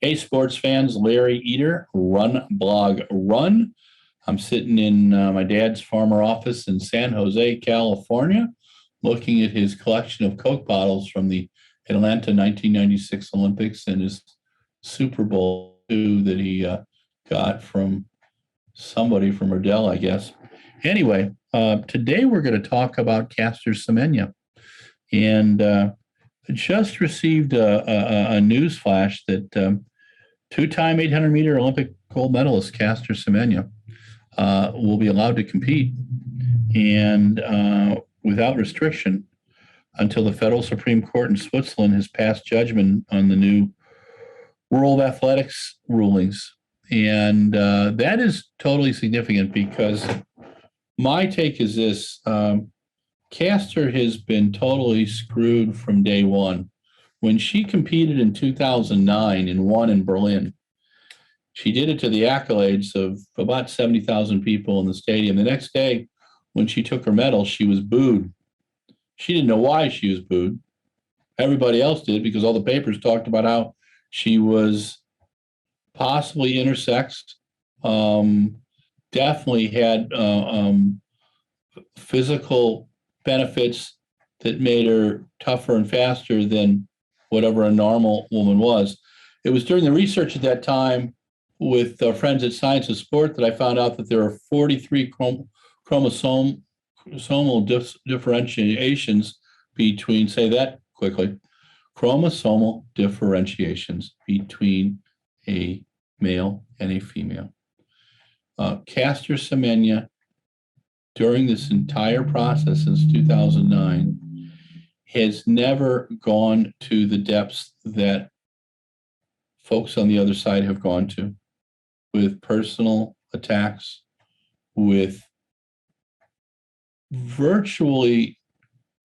Hey, sports fans, Larry Eater, Run Blog Run. I'm sitting in my dad's farmer office in San Jose, California, looking at his collection of Coke bottles from the Atlanta 1996 Olympics and his Super Bowl II that he got from somebody from Riddell, I guess. Anyway, today we're going to talk about Caster Semenya. And just received a news flash that two-time 800-meter Olympic gold medalist Caster Semenya will be allowed to compete and without restriction until the Federal Supreme Court in Switzerland has passed judgment on the new World Athletics rulings. And that is totally significant because my take is this. Caster has been totally screwed from day one. When she competed in 2009 and won in Berlin, she did it to the accolades of about 70,000 people in the stadium. The next day, when she took her medal, she was booed. She didn't know why she was booed. Everybody else did because all the papers talked about how she was possibly intersex, definitely had physical benefits that made her tougher and faster than whatever a normal woman was. It was during the research at that time with friends at Science of Sport that I found out that there are 43 chromosomal differentiations between, say that quickly, chromosomal differentiations between a male and a female. Caster Semenya, during this entire process since 2009, has never gone to the depths that folks on the other side have gone to, with personal attacks, with virtually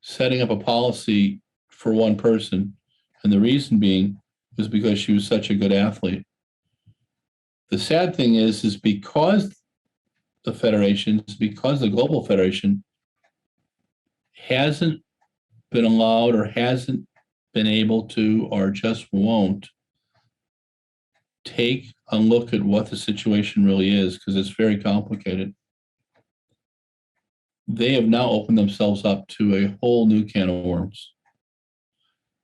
setting up a policy for one person. And the reason being was because she was such a good athlete. The sad thing is because the federations, because the Global Federation hasn't been allowed or hasn't been able to or just won't take a look at what the situation really is, because it's very complicated. They have now opened themselves up to a whole new can of worms.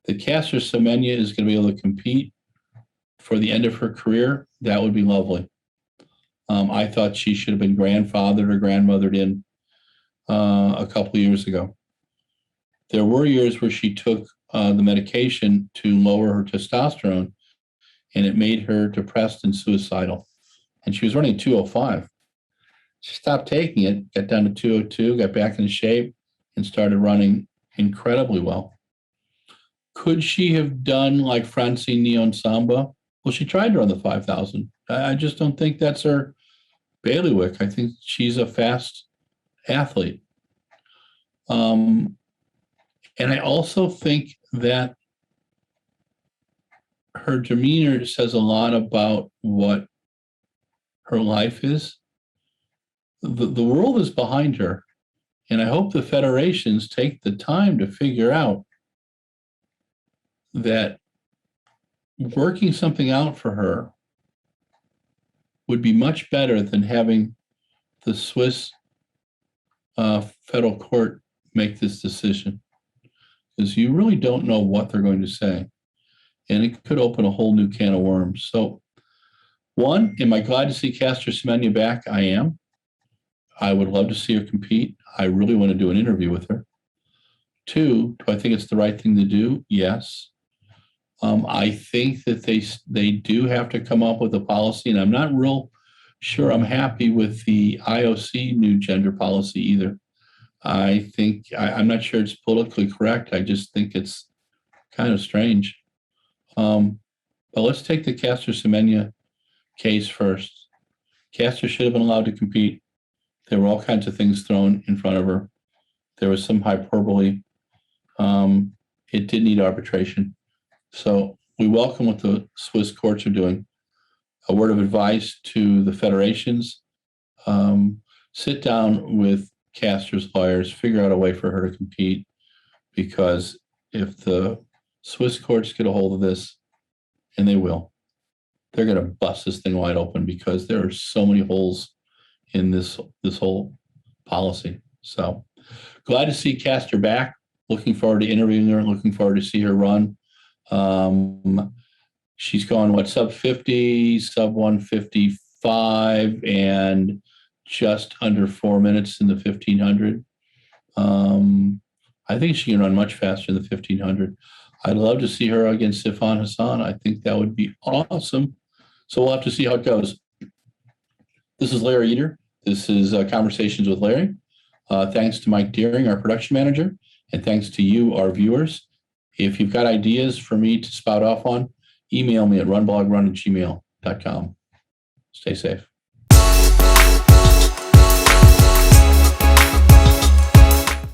The Caster Semenya is going to be able to compete for the end of her career. That would be lovely. I thought she should have been grandfathered or grandmothered in a couple of years ago. There were years where she took the medication to lower her testosterone, and it made her depressed and suicidal. And she was running 205. She stopped taking it, got down to 202, got back in shape, and started running incredibly well. Could she have done like Francine Niyonsamba? Well, she tried to run the 5,000. I just don't think that's her bailiwick. I think she's a fast athlete. And I also think that her demeanor says a lot about what her life is. The world is behind her. And I hope the federations take the time to figure out that working something out for her would be much better than having the Swiss federal court make this decision, because you really don't know what they're going to say. And it could open a whole new can of worms. So, one, am I glad to see Caster Semenya back? I am. I would love to see her compete. I really want to do an interview with her. Two, do I think it's the right thing to do? Yes. I think that they do have to come up with a policy, and I'm not real sure I'm happy with the IOC new gender policy either. I think I'm not sure it's politically correct. I just think it's kind of strange. But let's take the Caster Semenya case first. Caster should have been allowed to compete. There were all kinds of things thrown in front of her. There was some hyperbole. It did need arbitration. So we welcome what the Swiss courts are doing. A word of advice to the federations: sit down with Caster's lawyers, figure out a way for her to compete, because if the Swiss courts get a hold of this, and they will, they're going to bust this thing wide open because there are so many holes in this whole policy. So glad to see Castor back. Looking forward to interviewing her. Looking forward to see her run. She's gone sub 50, sub 155, and just under 4 minutes in the 1500. I think she can run much faster in the 1500. I'd love to see her against Sifan Hassan. I think that would be awesome. So we'll have to see how it goes. This is Larry Eder. This is Conversations with Larry. Thanks to Mike Deering, our production manager, and thanks to you, our viewers. If you've got ideas for me to spout off on, email me at runblogrun@gmail.com. Stay safe.